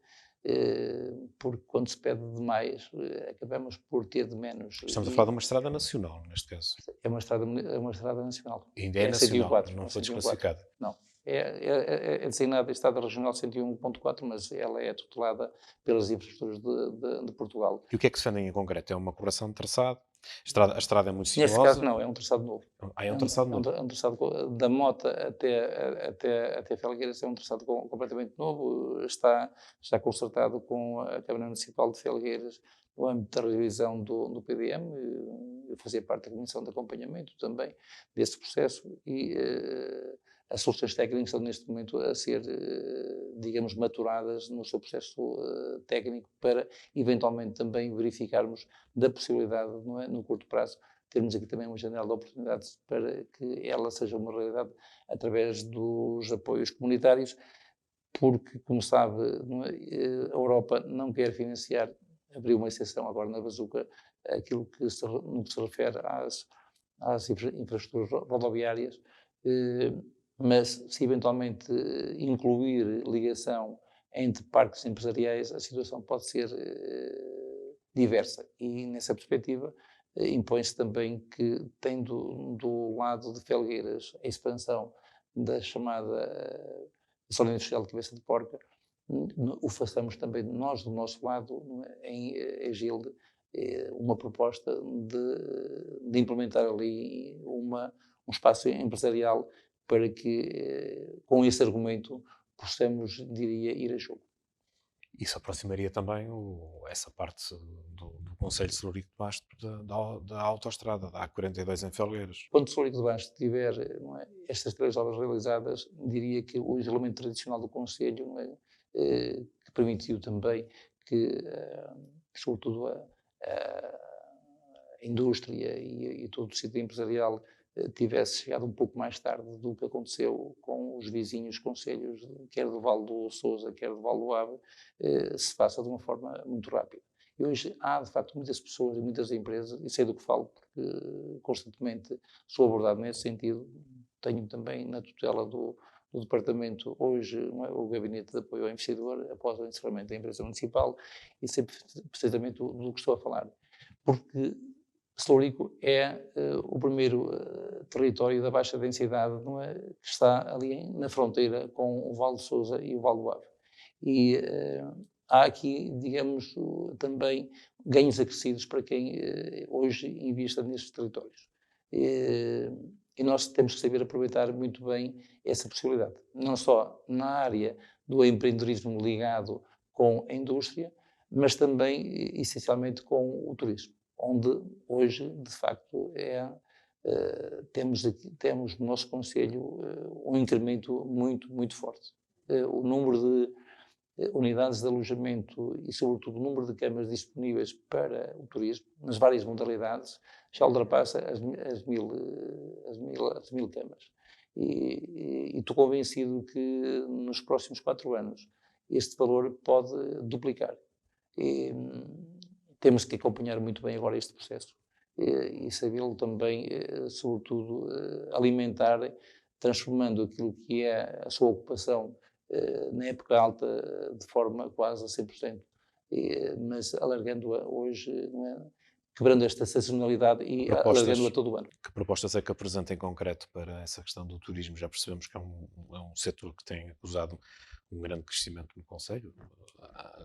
porque quando se pede demais, acabamos por ter de menos. Estamos a falar E de uma estrada nacional, neste caso. é uma estrada nacional. Ainda é É nacional, 104, não é foi 104. desclassificada. Não. É designada Estrada Regional 101.4, mas ela é tutelada pelas infraestruturas de Portugal. E o que é que se defendem em concreto? É uma correção de traçado? A estrada é muito Neste caso, sinuosa? não, é um traçado novo. É um traçado novo. É um traçado da Mota até Felgueiras, é um traçado completamente novo. Está concertado com a Câmara Municipal de Felgueiras no âmbito da revisão do PDM. Eu fazia parte da comissão de acompanhamento também desse processo e as soluções técnicas estão neste momento a ser, digamos, maturadas no seu processo técnico para eventualmente também verificarmos da possibilidade, não é, no curto prazo, termos aqui também uma janela de oportunidades para que ela seja uma realidade através dos apoios comunitários, porque, como sabe, não é, a Europa não quer financiar, abriu uma exceção agora na bazuca, aquilo no que se refere às infraestruturas rodoviárias, mas se eventualmente incluir ligação entre parques empresariais, a situação pode ser diversa. E, nessa perspectiva, impõe-se também que, tendo do lado de Felgueiras a expansão da chamada zona industrial de Cabeça de Porca, o façamos também nós, do nosso lado, em Gilde, uma proposta de implementar ali um espaço empresarial para que, com esse argumento, possamos, diria, ir a jogo. Isso aproximaria também essa parte do Conselho de Celurico de Basto da autoestrada, da A42 em Felgueiras. Quando o Celurico de Basto tiver, não é, estas 3 obras realizadas, diria que o isolamento tradicional do Conselho, não é, que permitiu também que, sobretudo, a indústria e todo o sítio empresarial tivesse chegado um pouco mais tarde do que aconteceu com os vizinhos concelhos, quer do Vale do Sousa, quer do Vale do Ave, se faça de uma forma muito rápida. E hoje há, de facto, muitas pessoas e muitas empresas, e sei do que falo, porque constantemente sou abordado nesse sentido. Tenho também na tutela do departamento, hoje, o Gabinete de Apoio ao Investidor, após o encerramento da empresa municipal, e sei precisamente do que estou a falar. Porque Celurico é o primeiro território da baixa densidade, não é, que está ali na fronteira com o Vale de Sousa e o Vale do Ave. E há aqui, digamos, também ganhos acrescidos para quem hoje invista nestes territórios. E nós temos que saber aproveitar muito bem essa possibilidade, não só na área do empreendedorismo ligado com a indústria, mas também, essencialmente, com o turismo, onde hoje, de facto, temos no nosso concelho um incremento muito, muito forte. O número de unidades de alojamento e, sobretudo, o número de camas disponíveis para o turismo, nas várias modalidades, já ultrapassa as mil camas. E estou convencido que nos próximos 4 anos este valor pode duplicar. E, temos que acompanhar muito bem agora este processo e sabê-lo também, sobretudo, alimentar, transformando aquilo que é a sua ocupação na época alta de forma quase a 100%, mas alargando-a hoje, não é? Quebrando esta sazonalidade e alargando-a todo o ano. Que propostas é que apresenta em concreto para essa questão do turismo? Já percebemos que é um setor que tem acusado um grande crescimento no Conselho,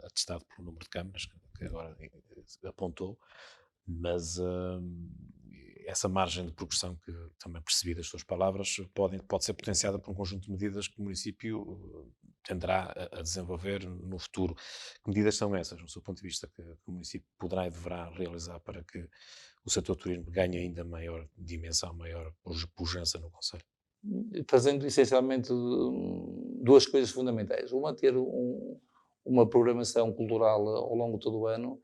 atestado pelo número de câmaras que agora apontou, mas essa margem de progressão que também percebi das suas palavras pode ser potenciada por um conjunto de medidas que o município tenderá a desenvolver no futuro. Que medidas são essas, do seu ponto de vista, que o município poderá e deverá realizar para que o setor turismo ganhe ainda maior dimensão, maior pujança no Conselho? Fazendo essencialmente 2 coisas fundamentais. Uma, ter uma programação cultural ao longo de todo o ano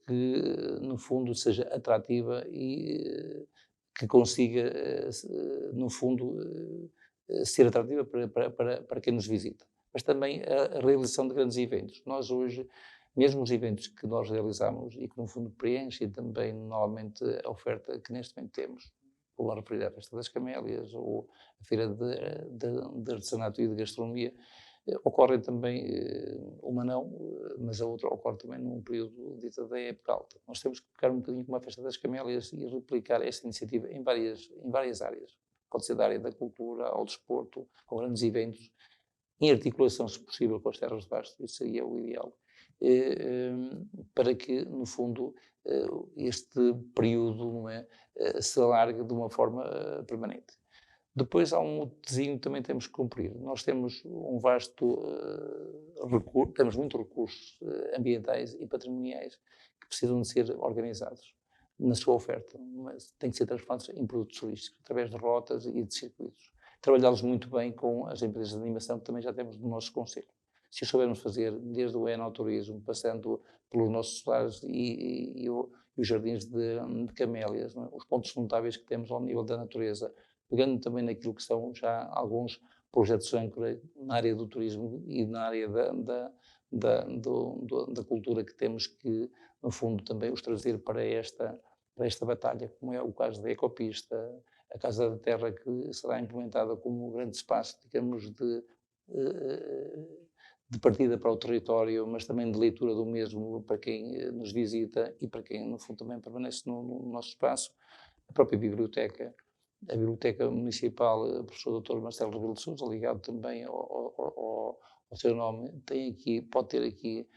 que, no fundo, seja atrativa e que consiga, no fundo, ser atrativa para quem nos visita. Mas também a realização de grandes eventos. Nós hoje, mesmo os eventos que nós realizamos e que, no fundo, preenchem também, normalmente, a oferta que neste momento temos, vou referir à Festa das Camélias ou a Feira de Artesanato e de Gastronomia, Ocorrem também, uma não, mas a outra ocorre também num período dita da época alta. Nós temos que pegar um bocadinho como a Festa das Camélias e replicar esta iniciativa em várias áreas. Pode ser da área da cultura, ao desporto, a grandes eventos, em articulação, se possível, com as terras de Basto, isso seria o ideal, para que, no fundo, este período, não é, se alargue de uma forma permanente. Depois há um outro desígnio que também temos que cumprir. Nós temos um vasto recurso, temos muitos recursos ambientais e patrimoniais que precisam de ser organizados na sua oferta, mas têm que ser transformados em produtos turísticos, através de rotas e de circuitos. Trabalhá-los muito bem com as empresas de animação que também já temos no nosso concelho. Se o soubermos fazer, desde o enoturismo, passando pelos nossos solares e os jardins de camélias, não é? Os pontos notáveis que temos ao nível da natureza, pegando também naquilo que são já alguns projetos âncora na área do turismo e na área da cultura que temos que, no fundo, também os trazer para esta batalha, como é o caso da Ecopista, a Casa da Terra, que será implementada como um grande espaço, digamos, de partida para o território, mas também de leitura do mesmo para quem nos visita e para quem, no fundo, também permanece no nosso espaço. A própria biblioteca, a Biblioteca Municipal, professor Dr. Marcelo Rebelo de Sousa, ligado também ao seu nome, pode ter aqui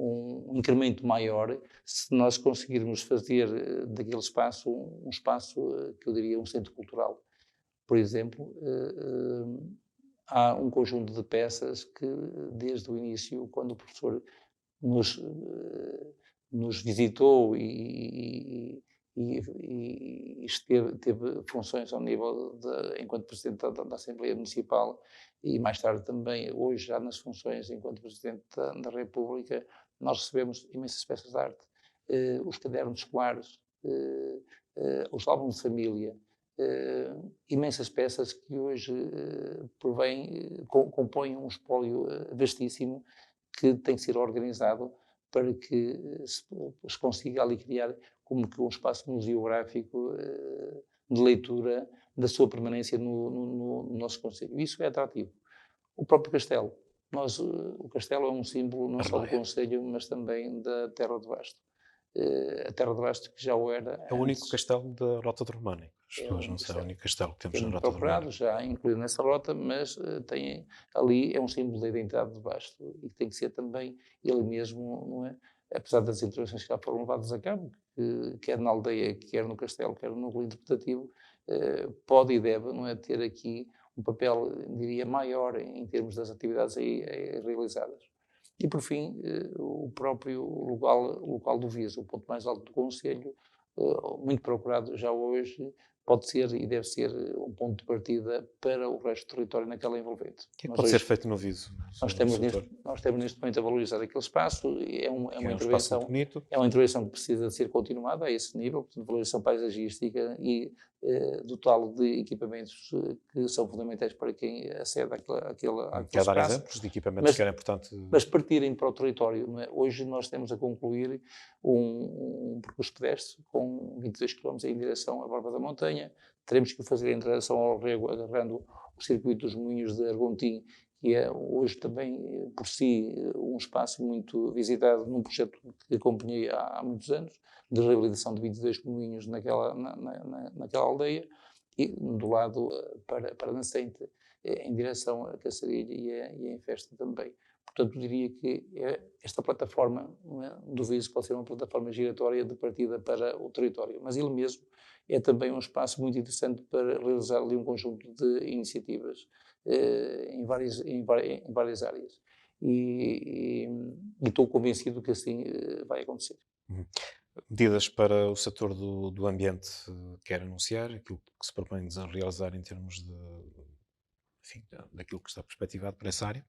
um incremento maior se nós conseguirmos fazer daquele espaço um espaço que eu diria um centro cultural. Por exemplo, há um conjunto de peças que, desde o início, quando o professor nos visitou teve funções ao nível enquanto Presidente da Assembleia Municipal e mais tarde também, hoje já nas funções enquanto Presidente da República, nós recebemos imensas peças de arte, os cadernos escolares, os álbuns de família, imensas peças que hoje compõem um espólio vastíssimo que tem que ser organizado para que se consiga ali criar como que um espaço museográfico de leitura da sua permanência no nosso concelho. Isso é atrativo. O próprio castelo. O castelo é um símbolo não só do concelho, mas também da Terra de Basto. A Terra de Basto, que já o era É o único antes, castelo da Rota do Românico. As é pessoas um não sabem, é o castelo único castelo que que é temos na muito Rota do procurado, Românico. já incluído nessa rota, mas tem ali, é um símbolo da identidade de Basto e que tem que ser também ele mesmo, não é? Apesar das intervenções que já foram levadas a cabo, que quer na aldeia, quer no castelo, quer no núcleo interpretativo, pode e deve, não é, ter aqui um papel, diria, maior em termos das atividades aí realizadas. E, por fim, o próprio local do Viso, o ponto mais alto do concelho, muito procurado já hoje, pode ser e deve ser um ponto de partida para o resto do território naquela envolvente. O que é que Nós pode ser hoje feito no Viso, nós Sr. temos Soutor? neste momento a valorizar aquele espaço, é Que uma é um espaço muito intervenção, bonito. é uma intervenção que precisa de ser continuada a esse nível, portanto, valorização paisagística e dotá-lo de equipamentos que são fundamentais para quem acede àquele Quer dar espaço, exemplos de equipamentos mas que era importante? mas partirem para o território. Não é? Hoje nós temos a concluir um percurso pedestre com 22 km em direção à Borba da Montanha. Teremos que o fazer em direção ao Rego, agarrando o circuito dos Moinhos de Argontim, que é hoje também, por si, um espaço muito visitado num projeto que acompanhei há muitos anos, de reabilitação de 22 moinhos naquela aldeia, e do lado para Nascente, em direção a Caçarilha e a Infesta também. Portanto, diria que esta plataforma do Viso pode ser uma plataforma giratória de partida para o território, mas ele mesmo é também um espaço muito interessante para realizar ali um conjunto de iniciativas em várias áreas. E estou convencido que assim vai acontecer. Uhum. Medidas para o setor do ambiente, quer anunciar, aquilo que se propõe a realizar em termos de, enfim, daquilo que está perspectivado para essa área?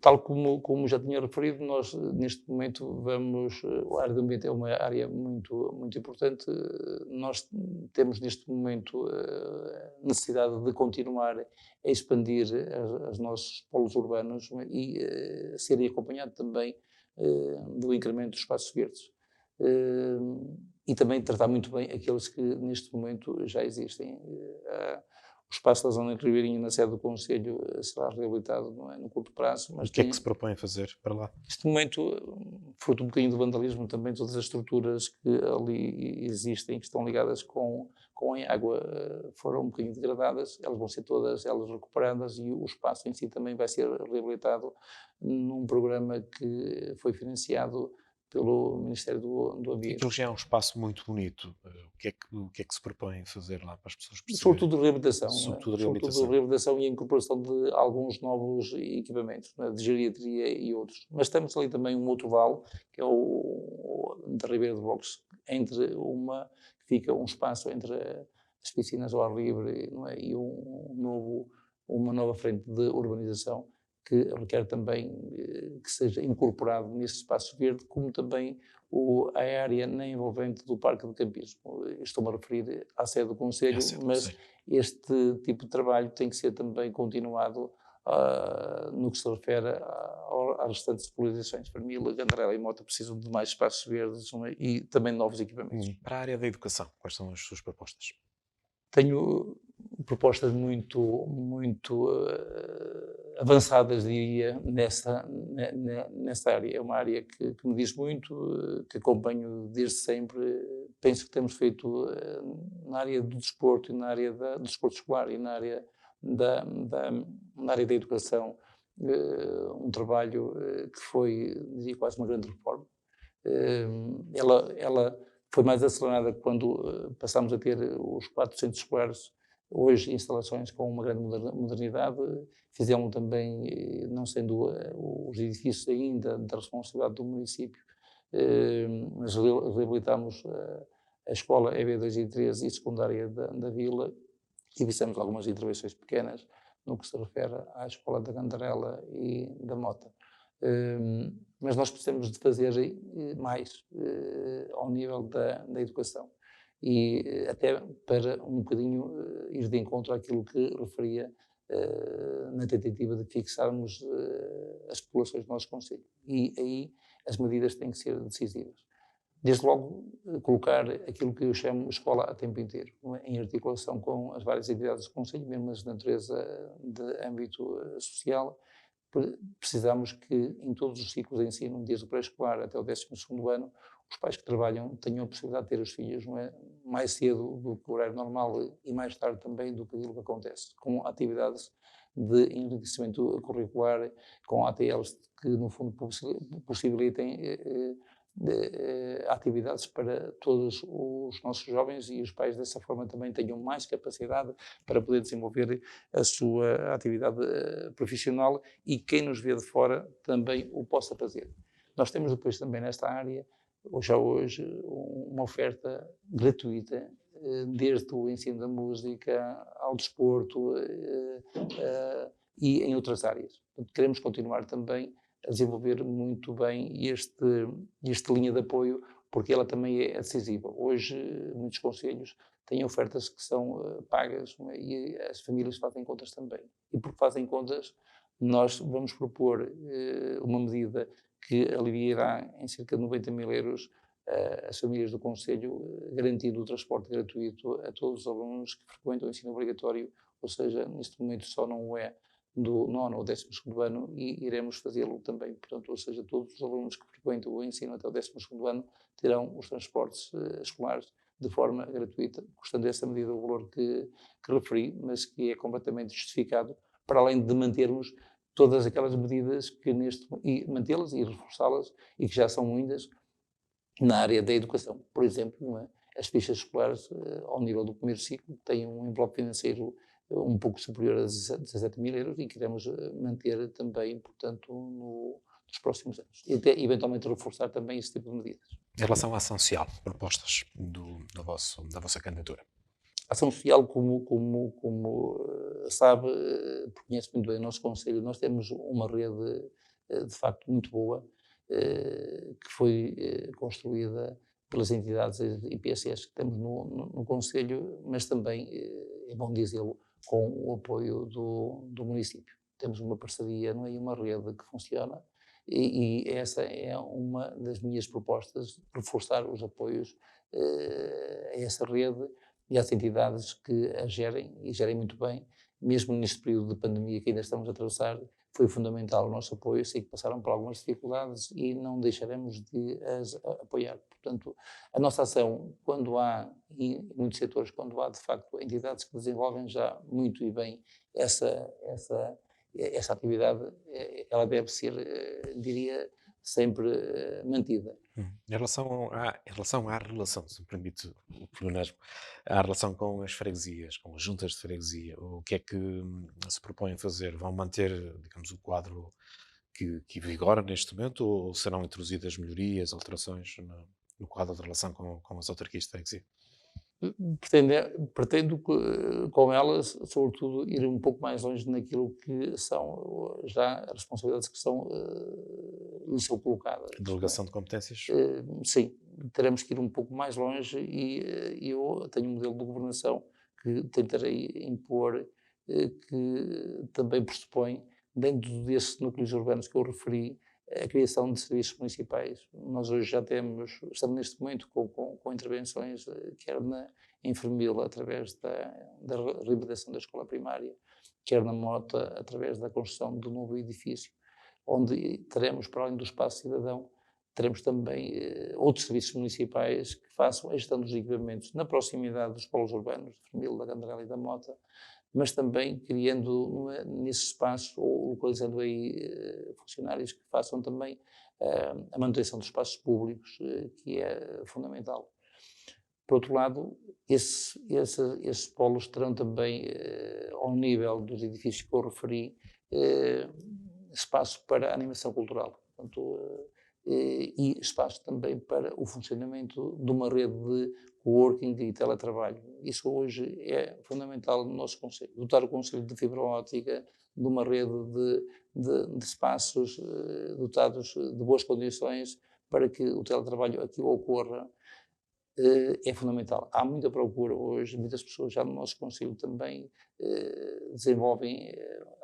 Tal como já tinha referido, nós neste momento a área do ambiente é uma área muito importante. Nós temos neste momento necessidade de continuar a expandir os nossos polos urbanos e serem acompanhado também do incremento dos espaços verdes. E também tratar muito bem aqueles que neste momento já existem. O espaço da zona de Ribeirinho, na sede do Conselho, será reabilitado, não é, no curto prazo, O mas que é tem, que se propõe fazer para lá? neste momento, fruto um bocadinho do vandalismo também, todas as estruturas que ali existem, que estão ligadas com a água, foram um bocadinho degradadas, elas vão ser todas elas recuperadas e o espaço em si também vai ser reabilitado num programa que foi financiado pelo Ministério do Aquilo Ambiente. já é um espaço muito bonito. O que é que se propõe fazer lá para as pessoas perceberem? Sobretudo de reabilitação, não é? Sobretudo a Sobretudo de reabilitação. reabilitação e a incorporação de alguns novos equipamentos, não é? De geriatria e outros. Mas temos ali também um outro vale, que é da Ribeira de Box, entre que fica um espaço entre as piscinas ao ar livre, não é? E uma nova frente de urbanização que requer também que seja incorporado nesse espaço verde, como também a área nem envolvente do Parque de Campismo. Estou-me a referir à sede do É a Conselho, sede do mas Conselho. este tipo de trabalho tem que ser também continuado no que se refere às restantes polarizações. Família, Gandarela e Mota precisam de mais espaços verdes e também de novos equipamentos. Para a área da educação, quais são as suas propostas? Tenho propostas muito avançadas, diria, nessa área. É uma área que me diz muito, que acompanho desde sempre. Penso que temos feito na área do desporto e na área do desporto escolar e na área da educação um trabalho que foi, diria, quase uma grande reforma. Ela foi mais acelerada quando passámos a ter os 4 centros escolares, hoje instalações com uma grande modernidade. Fizemos também, não sendo os edifícios ainda da responsabilidade do município, mas reabilitámos a escola EB2 e 3 e secundária da Vila e fizemos algumas intervenções pequenas no que se refere à escola da Gandarela e da Mota. Mas nós precisamos de fazer mais ao nível da educação e até para um bocadinho ir de encontro àquilo que referia na tentativa de fixarmos as populações do nosso concelho. E aí as medidas têm que ser decisivas. Desde logo, colocar aquilo que eu chamo escola a tempo inteiro, em articulação com as várias entidades do Conselho, mesmo as de natureza de âmbito social. Precisamos que em todos os ciclos de ensino, desde o pré-escolar até o 12º ano, os pais que trabalham tenham a possibilidade de ter os filhos, não é, mais cedo do que o horário normal e mais tarde também do que aquilo que acontece, com atividades de enriquecimento curricular, com ATLs que no fundo possibilitem atividades para todos os nossos jovens e os pais dessa forma também tenham mais capacidade para poder desenvolver a sua atividade profissional e quem nos vê de fora também o possa fazer. Nós temos depois também nesta área, já hoje, uma oferta gratuita, desde o ensino da música ao desporto e em outras áreas. Portanto, queremos continuar também a desenvolver muito bem esta linha de apoio, porque ela também é decisiva. Hoje, muitos concelhos têm ofertas que são pagas, não é? E as famílias fazem contas também. E porque fazem contas, nós vamos propor uma medida que aliviará em cerca de 90 mil euros as famílias do concelho, garantindo o transporte gratuito a todos os alunos que frequentam o ensino obrigatório, ou seja, neste momento só não o é do 9º ao 12º ano e iremos fazê-lo também. Portanto, ou seja, todos os alunos que frequentam o ensino até o 12º ano terão os transportes escolares de forma gratuita, custando essa medida o valor que referi, mas que é completamente justificado, para além de mantermos todas aquelas medidas que e mantê-las e reforçá-las, e que já são muitas, na área da educação. Por exemplo, não é? As fichas escolares, ao nível do primeiro ciclo, têm um envelope financeiro um pouco superior a 17 mil euros e queremos manter também, portanto, nos próximos anos. E até, eventualmente, reforçar também esse tipo de medidas. Em relação à ação social, propostas da vossa candidatura. A ação social, como sabe, porque conhece muito bem o nosso Conselho, nós temos uma rede, de facto, muito boa, que foi construída pelas entidades IPSS que temos no Conselho, mas também, é bom dizê-lo, com o apoio do município. Temos uma parceria, não é? E uma rede que funciona e essa é uma das minhas propostas, reforçar os apoios a essa rede e às entidades que a gerem, e gerem muito bem, mesmo neste período de pandemia que ainda estamos a atravessar, foi fundamental o nosso apoio. Sei que passaram por algumas dificuldades e não deixaremos de as apoiar. Portanto, a nossa ação, quando há, e em muitos setores, quando há de facto entidades que desenvolvem já muito e bem essa atividade, ela deve ser, diria, sempre mantida. Em relação à relação, se me permite o pleonasmo, à relação com as freguesias, com as juntas de freguesia, o que é que se propõem fazer? Vão manter, digamos, o quadro que vigora neste momento ou serão introduzidas melhorias, alterações no quadro de relação com as autarquias de freguesia? Pretendo com elas, sobretudo, ir um pouco mais longe naquilo que são já as responsabilidades que lhes são colocadas, não é? Delegação de competências? Sim, teremos que ir um pouco mais longe e eu tenho um modelo de governação que tentarei impor, que também pressupõe, dentro desses núcleos urbanos que eu referi, a criação de serviços municipais. Nós hoje já estamos neste momento com intervenções, quer na Enfermila, através da reabilitação da escola primária, quer na Mota, através da construção do novo edifício, onde teremos, para além do espaço cidadão, teremos também outros serviços municipais que façam a gestão dos equipamentos na proximidade dos polos urbanos, de Fermil, da Candarela e da Mota, mas também criando nesse espaço ou localizando aí funcionários que façam também a manutenção dos espaços públicos, que é fundamental. Por outro lado, esses polos terão também, ao nível dos edifícios que eu referi, espaço para a animação cultural. Portanto, e espaço também para o funcionamento de uma rede de coworking e teletrabalho. Isso hoje é fundamental no nosso concelho. Dotar o concelho de fibra óptica, de uma rede de espaços dotados de boas condições para que o teletrabalho aqui ocorra, é fundamental. Há muita procura hoje, muitas pessoas já no nosso concelho também desenvolvem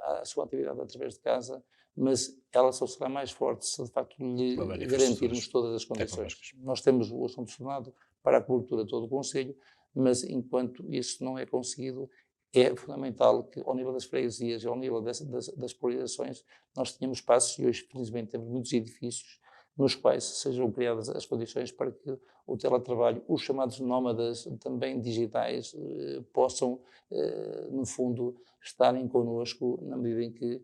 a sua atividade através de casa, mas ela só será mais forte se de facto lhe Houver garantirmos infraestruturas todas as condições. tecnológicas. Nós temos o assunto sonado para a cobertura de todo o concelho, mas enquanto isso não é conseguido, é fundamental que ao nível das freguesias e ao nível das polarizações nós tenhamos espaços, e hoje felizmente temos muitos edifícios nos quais sejam criadas as condições para que o teletrabalho, os chamados nómadas também digitais, possam, no fundo, estarem connosco na medida em que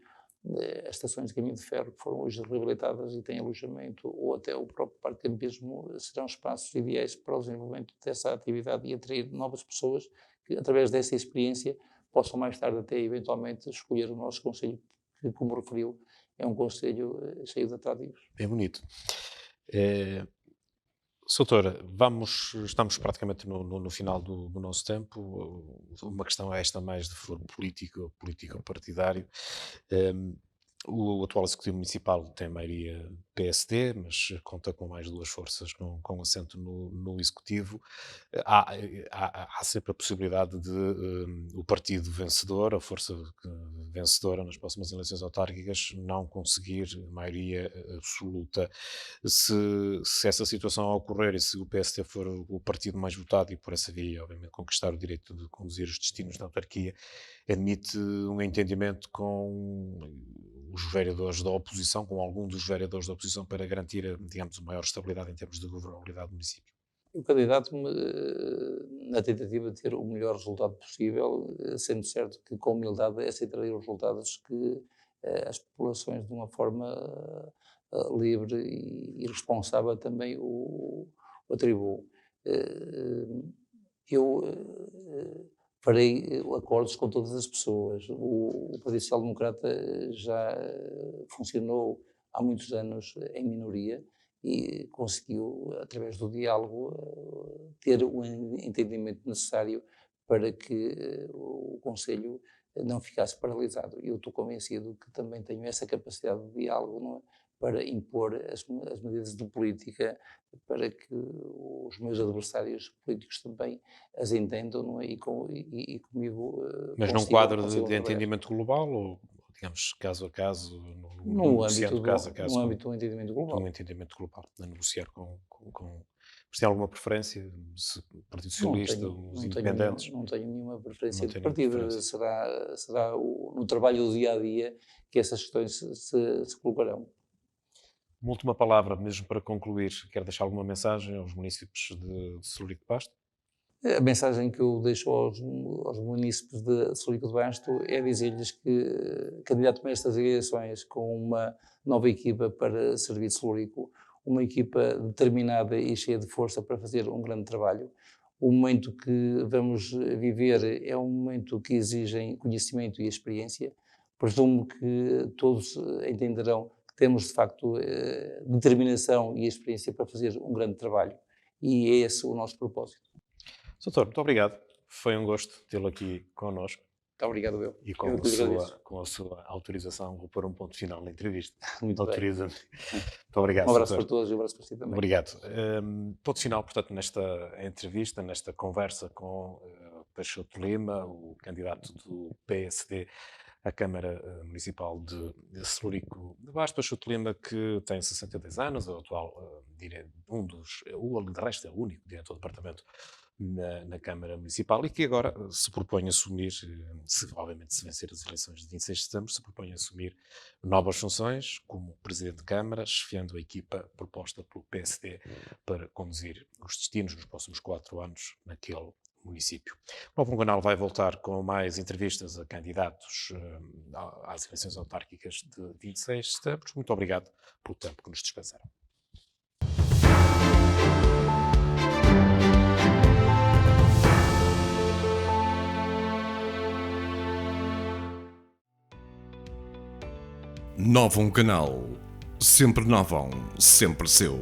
as estações de caminho de ferro que foram hoje reabilitadas e têm alojamento, ou até o próprio parque de campismo, serão espaços ideais para o desenvolvimento dessa atividade e atrair novas pessoas que, através dessa experiência, possam mais tarde até eventualmente escolher o nosso concelho, que, como referiu, é um concelho cheio de atrativos. Bem bonito. Soutora, estamos praticamente no final do nosso tempo. Uma questão é esta mais de foro político partidário. Ehm, o atual Executivo Municipal tem maioria PSD, mas conta com mais duas forças com assento no Executivo. Há sempre a possibilidade de o partido vencedor, a força vencedora nas próximas eleições autárquicas, não conseguir maioria absoluta. Se essa situação ocorrer e se o PSD for o partido mais votado e por essa via, obviamente, conquistar o direito de conduzir os destinos da autarquia, admite um entendimento com os vereadores da oposição, com algum dos vereadores da oposição, para garantir, digamos, maior estabilidade em termos de governabilidade do município. Eu candidato-me na tentativa de ter o melhor resultado possível, sendo certo que com humildade aceitarei os resultados que as populações de uma forma livre e responsável também o atribuam. Eu farei acordos com todas as pessoas. O Partido Social Democrata já funcionou há muitos anos em minoria e conseguiu, através do diálogo, ter o entendimento necessário para que o Conselho não ficasse paralisado. Eu estou convencido que também tenho essa capacidade de diálogo, não é? Para impor as medidas de política, para que os meus adversários políticos também as entendam, não é? E comigo Mas num consigam, quadro de, consigam de trabalhar. entendimento global ou, digamos, caso a caso, No âmbito, negociando caso a no caso âmbito do entendimento de um global. entendimento global, a negociar com Mas tem alguma preferência? Se Partido Socialista, os independentes? Não tenho nenhuma preferência Não de tem nenhuma partido. preferência. Será no trabalho do dia a dia que essas questões se colocarão. Uma última palavra, mesmo para concluir, quer deixar alguma mensagem aos municípios de Celurico de Basto? A mensagem que eu deixo aos munícipes de Celurico de Basto é dizer-lhes que candidato-me a estas eleições com uma nova equipa para servir Celurico, uma equipa determinada e cheia de força para fazer um grande trabalho. O momento que vamos viver é um momento que exige conhecimento e experiência. Presumo que todos entenderão que temos, de facto, determinação e experiência para fazer um grande trabalho. E é esse o nosso propósito. Doutor, muito obrigado. Foi um gosto tê-lo aqui connosco Muito obrigado, eu. e Eu que lhe agradeço. com a sua autorização vou pôr um ponto final na entrevista. Muito bem. Autoriza-me. Muito obrigado, Um abraço doutor. para todos e um abraço para si também. Obrigado. Ponto final, portanto, nesta entrevista, nesta conversa com Peixoto Lima, o candidato do PSD à Câmara Municipal de Celurico de Basto. Peixoto Lima, que tem 62 anos, é o atual, de resto é o único diretor do departamento na Câmara Municipal e que agora se propõe a assumir, obviamente se vencer as eleições de 26 de setembro, se propõe a assumir novas funções como Presidente de Câmara, chefiando a equipa proposta pelo PSD para conduzir os destinos nos próximos 4 anos naquele município. O Novo Canal vai voltar com mais entrevistas a candidatos às eleições autárquicas de 26 de setembro. Muito obrigado pelo tempo que nos dispensaram. Novo Canal. Sempre Novão, sempre seu.